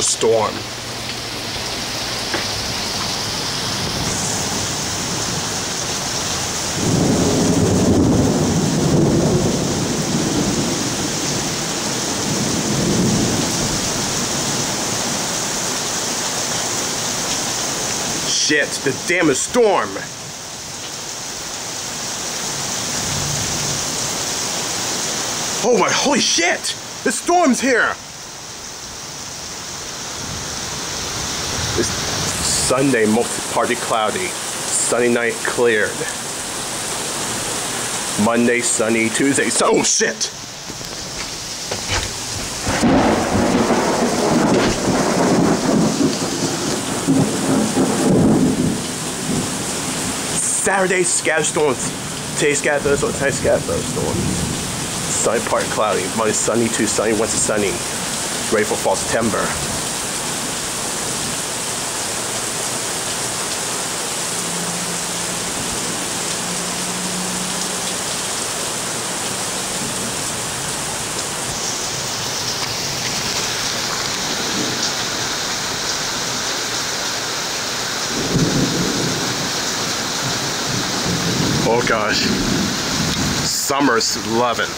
a storm. Shit, the damn storm! Oh my, holy shit! The storm's here! It's Sunday, mostly partly cloudy. Sunny night cleared. Monday, sunny. Tuesday, oh shit! Saturday, scatter storms. Today, scatter thunderstorms. Tonight, scatter thunderstorms. Sunny, part cloudy. Monday, sunny. Tuesday, sunny. Wednesday, sunny. Ready for fall September. Oh gosh, summer's loving it.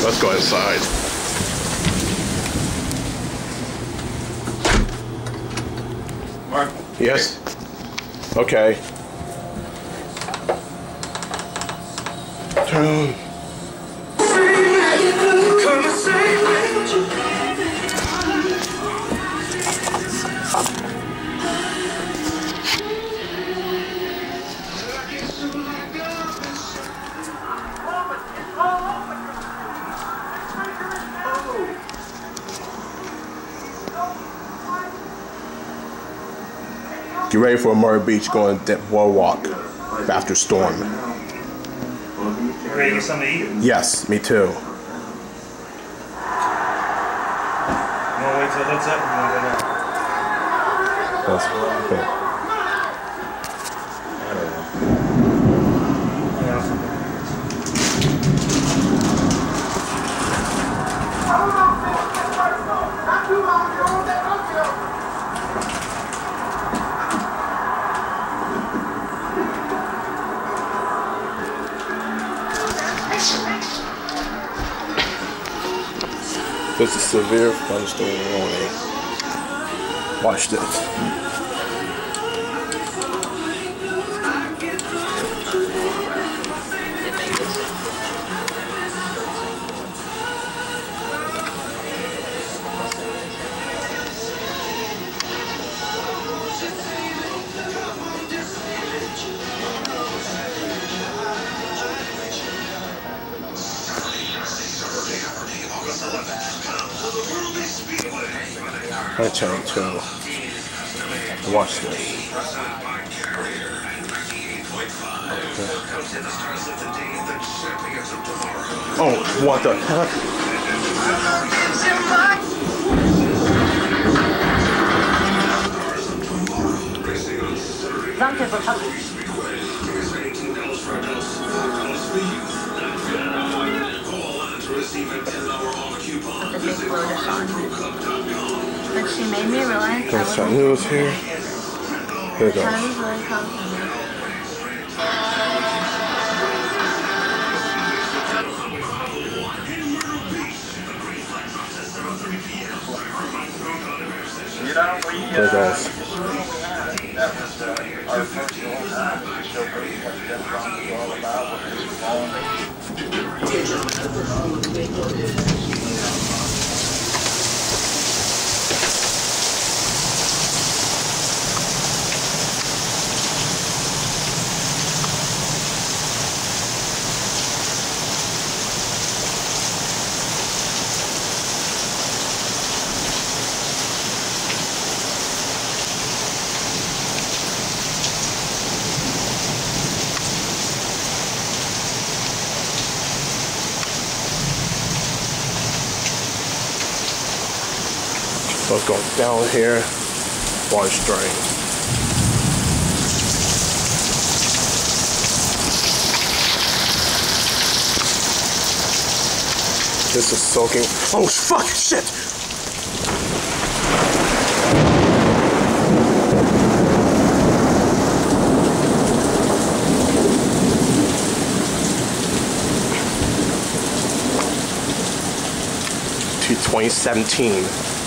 Let's go inside. Mark? Yes? Okay. Turn on. Get ready for a Myrtle Beach going boardwalk after storm. You ready to get something to eat? Yes, me too. You want to wait till it looks up or you want to go now? That's good. I don't know. There's a severe thunderstorm warning. Watch this. I'm trying to watch this. Okay. Oh, what the heck? But she made me realize that There's some news here. Here it goes. was really complicated. There it goes. That was our personal time to show people what Jeff Brown was all about, what he was all Let's go down here. One string. This is soaking. Oh, fuck, shit! To 2017.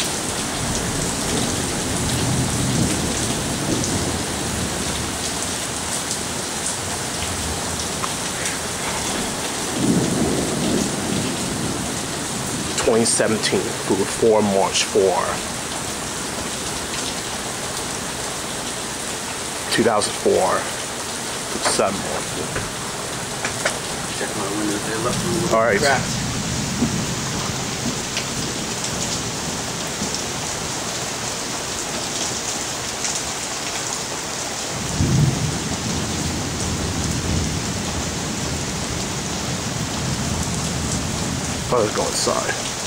Before March 4, 2004, 7. Check my windows. They left me with All right. cracks. Let's go inside.